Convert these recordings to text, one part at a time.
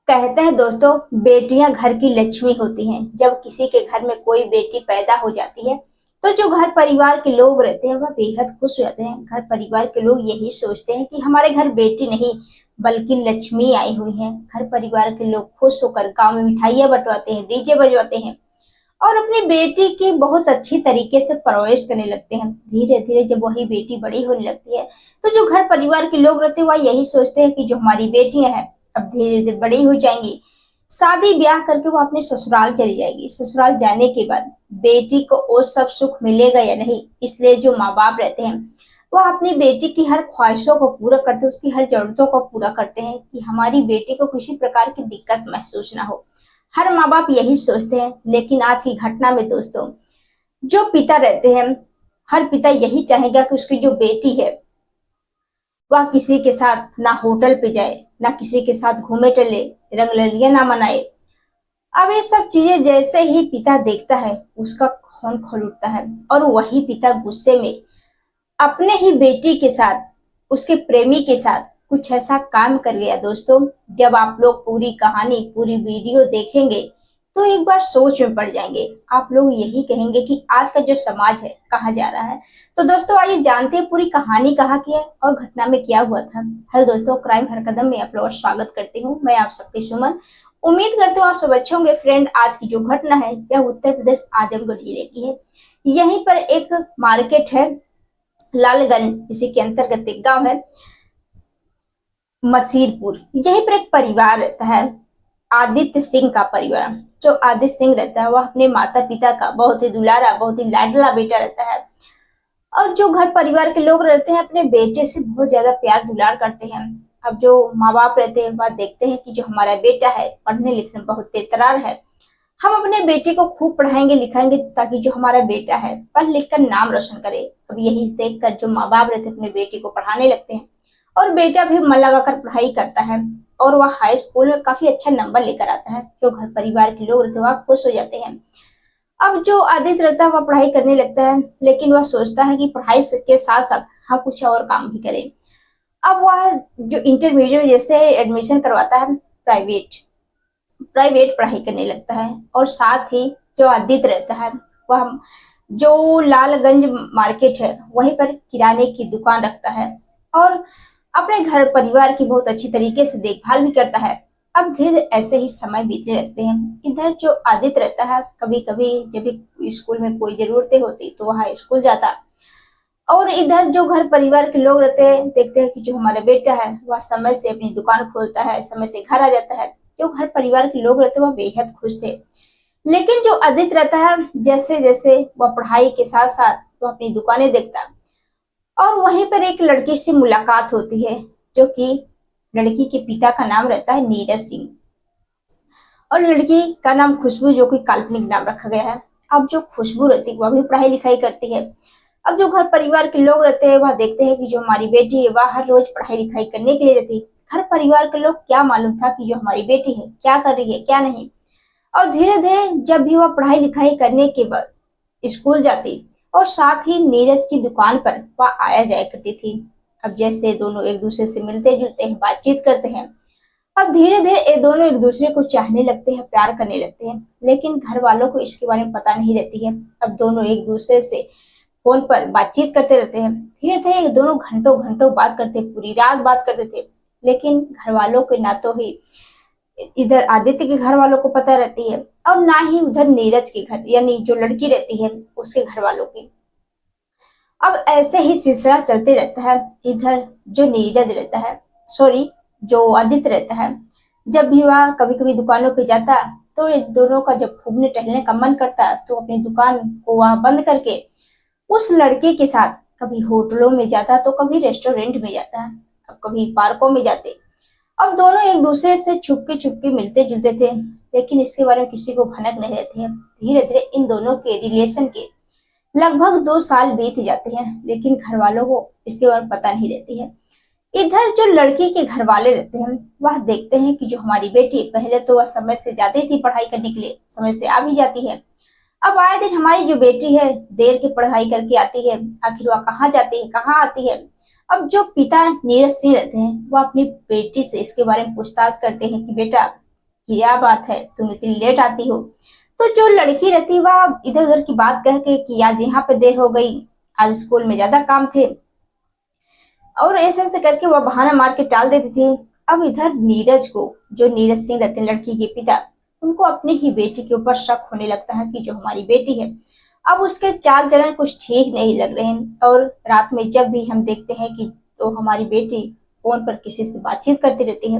कहते हैं दोस्तों, बेटियां घर की लक्ष्मी होती हैं। जब किसी के घर में कोई बेटी पैदा हो जाती है तो जो घर परिवार के लोग रहते हैं वह बेहद खुश हो जाते हैं। घर परिवार के लोग यही सोचते हैं कि हमारे घर बेटी नहीं बल्कि लक्ष्मी आई हुई है। घर परिवार के लोग खुश होकर गांव में मिठाइयां बंटवाते हैं, डीजे बजवाते हैं और अपनी बेटी की बहुत अच्छी तरीके से परवरिश करने लगते हैं। धीरे धीरे जब वही बेटी बड़ी होने लगती है तो जो घर परिवार के लोग रहते हैं वह यही सोचते हैं कि जो हमारी बेटियां हैं अब धीरे धीरे बड़ी हो जाएंगी, शादी ब्याह करके वो अपने ससुराल चली जाएगी। ससुराल जाने के बाद बेटी को वो सब सुख मिलेगा या नहीं, इसलिए जो माँ बाप रहते हैं वह अपनी बेटी की हर ख्वाहिशों को पूरा करते हैं, उसकी हर जरूरतों को पूरा करते हैं कि हमारी बेटी को किसी प्रकार की दिक्कत महसूस ना हो। हर माँ बाप यही सोचते हैं। लेकिन आज की घटना में दोस्तों, जो पिता रहते हैं, हर पिता यही चाहेगा कि उसकी जो बेटी है वह किसी के साथ ना होटल पे जाए, ना किसी के साथ घूमे टले, रंगरलियां ना मनाए। अब ये सब चीजें जैसे ही पिता देखता है उसका खून खोल उठता है और वही पिता गुस्से में अपने ही बेटी के साथ, उसके प्रेमी के साथ कुछ ऐसा काम कर गया। दोस्तों, जब आप लोग पूरी कहानी, पूरी वीडियो देखेंगे तो एक बार सोच में पड़ जाएंगे। आप लोग यही कहेंगे कि आज का जो समाज है कहाँ जा रहा है। तो दोस्तों आइए जानते हैं पूरी कहानी कहाँ की है और घटना में क्या हुआ था। हेलो दोस्तों, क्राइम हर कदम में आप लोगों का स्वागत करती हूँ। मैं आप सबके सुमन। उम्मीद करती हूँ आप सब अच्छे होंगे। फ्रेंड, आज की जो घटना है यह उत्तर प्रदेश आजमगढ़ जिले की है। यहीं पर एक मार्केट है लालगंज, इसी के अंतर्गत एक गांव है मसीरपुर। यहीं पर एक परिवार रहता है, आदित्य सिंह का परिवार। जो आदित्य सिंह रहता है वह अपने माता पिता का बहुत ही दुलारा, बहुत ही लाडला बेटा रहता है। और जो घर परिवार के लोग रहते हैं अपने बेटे से बहुत ज्यादा प्यार दुलार करते हैं। अब जो माँ बाप रहते हैं वह देखते हैं कि जो हमारा बेटा है पढ़ने लिखने में बहुत तेजतरार है, हम अपने बेटे को खूब पढ़ाएंगे लिखाएंगे ताकि जो हमारा बेटा है पढ़ लिख कर नाम रोशन करे। अब यही देखकर जो माँ बाप रहते हैं अपने बेटे को पढ़ाने लगते हैं और बेटा भी मन लगाकर पढ़ाई करता है और वह हाई स्कूल में काफी अच्छा नंबर लेकर आता है। जो घर परिवार के लोग रहते हैं वह खुश हो जाते हैं। अब जो आदित्य रहता है वह पढ़ाई करने लगता है, लेकिन वह सोचता है कि पढ़ाई के साथ साथ हम कुछ और काम भी करें। अब वह जो इंटरमीडिएट में जैसे एडमिशन करवाता है, प्राइवेट प्राइवेट पढ़ाई करने लगता है और साथ ही जो आदित्य रहता है वह जो लालगंज मार्केट है वहीं पर किराने की दुकान रखता है और अपने घर परिवार की बहुत अच्छी तरीके से देखभाल भी करता है। अब धीरे धीरे ऐसे ही समय बीतने लगते हैं। इधर जो आदित्य रहता है कभी कभी जब भी स्कूल में कोई जरूरतें होती तो वह स्कूल जाता और इधर जो घर परिवार के लोग रहते हैं देखते हैं कि जो हमारा बेटा है वह समय से अपनी दुकान खोलता है, समय से घर आ जाता है। जो घर परिवार के लोग रहते हैं वह बेहद खुश थे। लेकिन जो आदित्य रहता है जैसे जैसे वह पढ़ाई के साथ साथ वह अपनी दुकानें देखता और वहीं पर एक लड़की से मुलाकात होती है, जो कि लड़की के पिता का नाम रहता है नीरज सिंह और लड़की का नाम खुशबू, जो कि काल्पनिक नाम रखा गया है। अब जो खुशबू रहती है वह भी पढ़ाई लिखाई करती है। अब जो घर परिवार के लोग रहते हैं वह देखते हैं कि जो हमारी बेटी है वह हर रोज पढ़ाई लिखाई करने के लिए जाती है। घर परिवार के लोग क्या मालूम था कि जो हमारी बेटी है क्या कर रही है क्या नहीं। और धीरे धीरे जब भी वह पढ़ाई लिखाई करने के बाद स्कूल जाती और साथ ही नीरज की दुकान पर वह आया जाया करती थी। अब जैसे दोनों एक दूसरे से मिलते जुलते हैं, बातचीत करते हैं। अब धीरे धीरे ये दोनों एक दूसरे को चाहने लगते हैं, प्यार करने लगते हैं। लेकिन घर वालों को इसके बारे में पता नहीं रहती है। अब दोनों एक दूसरे से फोन पर बातचीत करते रहते हैं। धीरे धीरे दोनों घंटों घंटों बात करते, पूरी रात बात करते थे। लेकिन घर वालों के ना तो ही इधर आदित्य के घर वालों को पता रहती है और ना ही उधर नीरज के घर यानी जो लड़की रहती है उसके घर वालों की। अब ऐसे ही सिलसिला चलते रहता है। इधर जो नीरज रहता है, सॉरी जो आदित्य रहता है, जब भी वह कभी कभी दुकानों पे जाता तो इन दोनों का जब घूमने टहलने का मन करता तो अपनी दुकान को वह बंद करके उस लड़के के साथ कभी होटलों में जाता तो कभी रेस्टोरेंट में जाता, अब कभी पार्कों में जाते। अब दोनों एक दूसरे से छुपके मिलते जुलते थे, लेकिन इसके बारे में किसी को भनक नहीं रहती है। धीरे धीरे इन दोनों के रिलेशन के लगभग 2 साल बीत जाते हैं, लेकिन घर वालों को इसके बारे में पता नहीं रहती है। इधर जो लड़की के घर वाले रहते हैं वह देखते हैं कि जो हमारी बेटी पहले तो वह समय से जाती थी पढ़ाई करने के लिए, समय से आ भी जाती है। अब आए दिन हमारी जो बेटी है देर की पढ़ाई करके आती है, आखिर वह कहाँ जाती है कहाँ आती है। अब जो पिता नीरज सिंह रहते हैं वह अपनी बेटी से इसके बारे में पूछताछ करते हैं कि बेटा क्या बात है, तुम इतनी लेट आती हो। तो जो लड़की रहती है वह इधर उधर की बात कह के कि आज यहाँ पे देर हो गई, आज स्कूल में ज्यादा काम थे, और ऐसे ऐसे करके वह बहाना मार के टाल देती थी। अब इधर नीरज को, जो नीरज सिंह रहते हैं लड़की के पिता, उनको अपनी ही बेटी के ऊपर शक होने लगता है कि जो हमारी बेटी है, अब उसके चाल चलन कुछ ठीक नहीं लग रहे हैं। और रात में जब भी हम देखते हैं कि तो हमारी बेटी फोन पर किसी से बातचीत करती रहती है।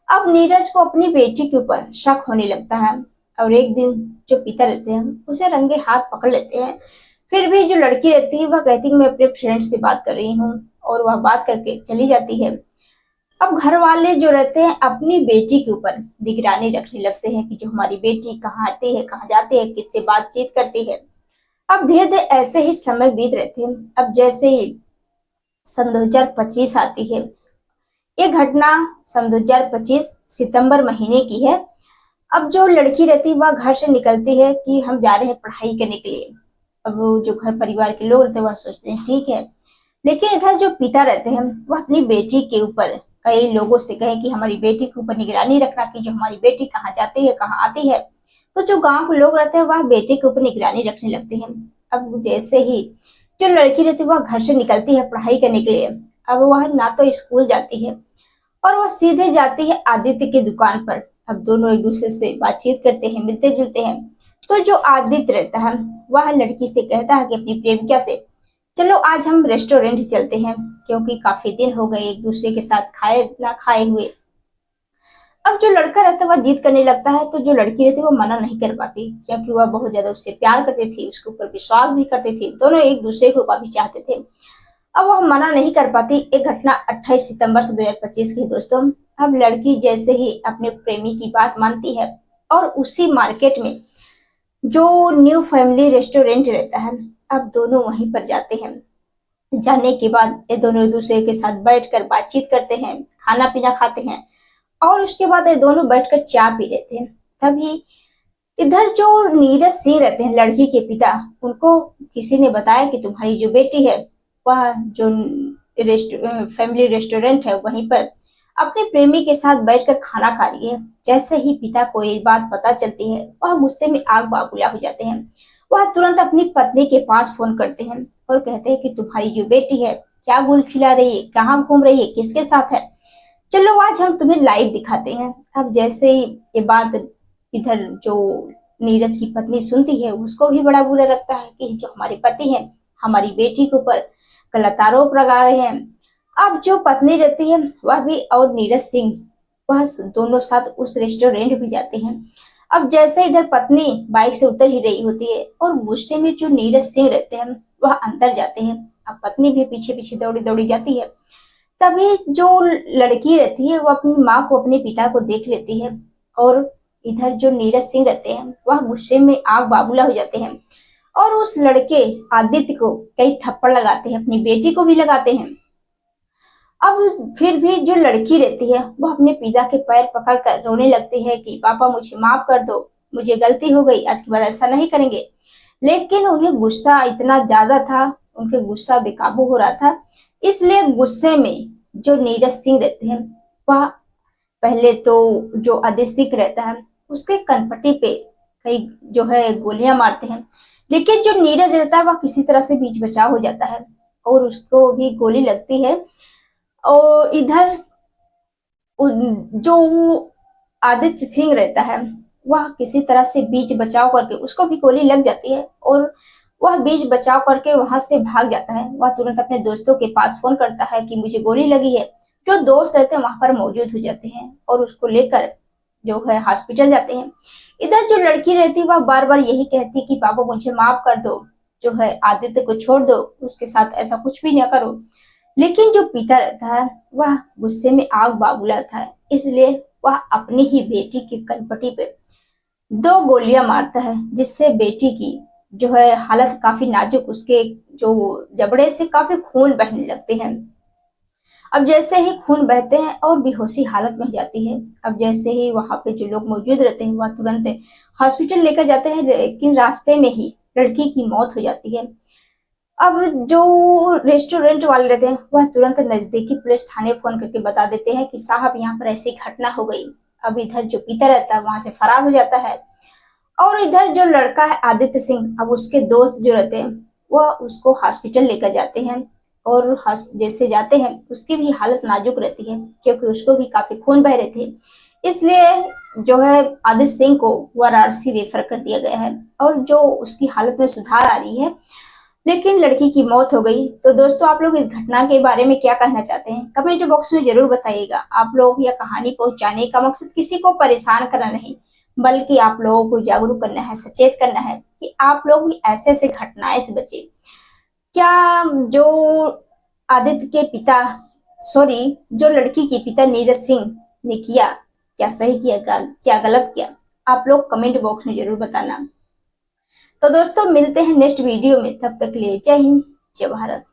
अब नीरज को अपनी बेटी के ऊपर शक होने लगता है, और एक दिन जो पिता रहते हैं उसे रंगे हाथ पकड़ लेते हैं। फिर भी जो लड़की रहती है वह कहती है मैं अपने फ्रेंड से बात कर रही हूँ, और वह बात करके चली जाती है। अब घर वाले जो रहते हैं अपनी बेटी के ऊपर निगरानी रखने लगते हैं कि जो हमारी बेटी कहाँ आती है, कहाँ जाती है, किससे बातचीत करती है। अब धीरे धीरे ऐसे ही समय बीत रहे थे। अब जैसे ही सन 2025 आती है, ये घटना सन 2025 सितंबर महीने की है। अब जो लड़की रहती है वह घर से निकलती है कि हम जा रहे हैं पढ़ाई करने के लिए। अब वो जो घर परिवार के लोग रहते हैं वह सोचते हैं ठीक है, लेकिन इधर जो पिता रहते हैं वह अपनी बेटी के ऊपर कई लोगों से कहे कि हमारी बेटी के ऊपर निगरानी रखना कि जो हमारी बेटी कहाँ जाती है, कहाँ आती है। तो जो गांव के लोग रहते हैं वह बेटे के ऊपर निगरानी रखने लगते हैं। अब जैसे ही जो लड़की रहती है वह घर से निकलती है पढ़ाई करने के लिए, अब वह ना तो स्कूल जाती है और वह सीधे जाती है आदित्य की दुकान पर। अब दोनों एक दूसरे से बातचीत करते हैं, मिलते जुलते हैं। तो जो आदित्य रहता है वह लड़की से कहता है कि अपनी प्रेमिका से चलो आज हम रेस्टोरेंट चलते हैं, क्योंकि काफी दिन हो गए एक दूसरे के साथ खाए ना खाए हुए। अब जो लड़का रहता है वह जिद करने लगता है, तो जो लड़की रहती है वो मना नहीं कर पाती, क्योंकि वह बहुत ज्यादा उससे प्यार करती थी, उसके ऊपर विश्वास भी करती थी, दोनों एक दूसरे को काफी चाहते थे। अब वह मना नहीं कर पाती। एक घटना 28 सितंबर से 2025 की है दोस्तों। अब लड़की जैसे ही अपने प्रेमी की बात मानती है और उसी मार्केट में जो न्यू फैमिली रेस्टोरेंट रहता है, अब दोनों वहीं पर जाते हैं। जाने के बाद ये दोनों एक दूसरे के साथ बैठकर बातचीत करते हैं, खाना पीना खाते हैं, और उसके बाद ये दोनों बैठकर चाय पी लेते हैं। तभी इधर जो नीरज सिंह रहते हैं लड़की के पिता, उनको किसी ने बताया कि तुम्हारी जो बेटी है वह जो फैमिली रेस्टोरेंट है वहीं पर अपने प्रेमी के साथ बैठकर खाना खा रही है। जैसे ही पिता को ये बात पता चलती है वह गुस्से में आग बबूला हो जाते हैं। वह तुरंत अपनी पत्नी के पास फोन करते हैं और कहते हैं कि तुम्हारी जो बेटी है क्या गुल खिला रही है, कहाँ घूम रही है, किसके साथ है, चलो आज हम तुम्हें लाइव दिखाते हैं। अब जैसे ही ये बात इधर जो नीरज की पत्नी सुनती है उसको भी बड़ा बुरा लगता है कि जो हमारे पति हैं हमारी बेटी के ऊपर गलत आरोप लगा रहे हैं। अब जो पत्नी रहती है वह भी और नीरज सिंह वह दोनों साथ उस रेस्टोरेंट भी जाते हैं। अब जैसे इधर पत्नी बाइक से उतर ही रही होती है और गुस्से में जो नीरज सिंह रहते हैं वह अंदर जाते हैं। अब पत्नी भी पीछे पीछे दौड़ी दौड़ी जाती है। तभी जो लड़की रहती है वो अपनी माँ को, अपने पिता को देख लेती है, और इधर जो नीरज सिंह रहते हैं वह गुस्से में आग बाबूला हो जाते हैं और उस लड़के आदित्य को कई थप्पड़ लगाते हैं, अपनी बेटी को भी लगाते हैं। अब फिर भी जो लड़की रहती है वह अपने पिता के पैर पकड़कर रोने लगती है कि पापा मुझे माफ कर दो, मुझे गलती हो गई, आज के बाद ऐसा नहीं करेंगे। लेकिन उन्हें गुस्सा इतना ज्यादा था, उनके गुस्सा बेकाबू हो रहा था। इसलिए गुस्से में जो नीरज सिंह रहते हैं वह पहले तो जो आदित्य रहता है उसके कनपट्टी पे कई जो है गोलियां मारते हैं। लेकिन जो नीरज रहता है वह किसी तरह से बीच बचाव हो जाता है और उसको भी गोली लगती है। और इधर जो आदित्य सिंह रहता है वह किसी तरह से बीच बचाव करके उसको भी गोली लग जाती है और वह बीच बचाव करके वहां से भाग जाता है। वह तुरंत अपने दोस्तों के पास फोन करता है कि मुझे गोली लगी है। जो दोस्त रहते हैं वहां पर मौजूद हो जाते हैं और उसको लेकर जो है हॉस्पिटल जाते हैं। इधर जो लड़की रहती है वह बार बार यही कहती है कि पापा मुझे माफ कर दो, जो है आदित्य को छोड़ दो, उसके साथ ऐसा कुछ भी ना करो। लेकिन जो पिता रहता है वह गुस्से में आग बाबूला था, इसलिए वह अपनी ही बेटी की कनपटी पे 2 गोलियां मारता है, जिससे बेटी की जो है हालत काफी नाजुक, उसके जो जबड़े से काफी खून बहने लगते हैं। अब जैसे ही खून बहते हैं और बेहोशी हालत में हो जाती है। अब जैसे ही वहां पे जो लोग मौजूद रहते हैं वह तुरंत हॉस्पिटल लेकर जाते हैं, लेकिन रास्ते में ही लड़की की मौत हो जाती है। अब जो रेस्टोरेंट वाले रहते हैं वह तुरंत नजदीकी पुलिस थाने फोन करके बता देते हैं कि साहब यहाँ पर ऐसी घटना हो गई। अब इधर जो पिता रहता है वहां से फरार हो जाता है, और इधर जो लड़का है आदित्य सिंह, अब उसके दोस्त जो रहते हैं वह उसको हॉस्पिटल लेकर जाते हैं, और जैसे जाते हैं उसकी भी हालत नाजुक रहती है क्योंकि उसको भी काफी खून बह रहे थे, इसलिए जो है आदित्य सिंह को वाराणसी रेफर कर दिया गया है, और जो उसकी हालत में सुधार आ रही है, लेकिन लड़की की मौत हो गई। तो दोस्तों आप लोग इस घटना के बारे में क्या कहना चाहते हैं, कमेंट बॉक्स में जरूर बताइएगा। आप लोग यह कहानी पहुंचाने का मकसद किसी को परेशान करना नहीं, बल्कि आप लोगों को जागरूक करना है, सचेत करना है कि आप लोग भी ऐसे ऐसे घटनाएं से बचे। क्या जो आदित्य के पिता, सॉरी, जो लड़की के पिता नीरज सिंह ने किया, क्या सही किया क्या गलत किया, आप लोग कमेंट बॉक्स में जरूर बताना। तो दोस्तों मिलते हैं नेक्स्ट वीडियो में, तब तक के लिए जय हिंद, जय भारत।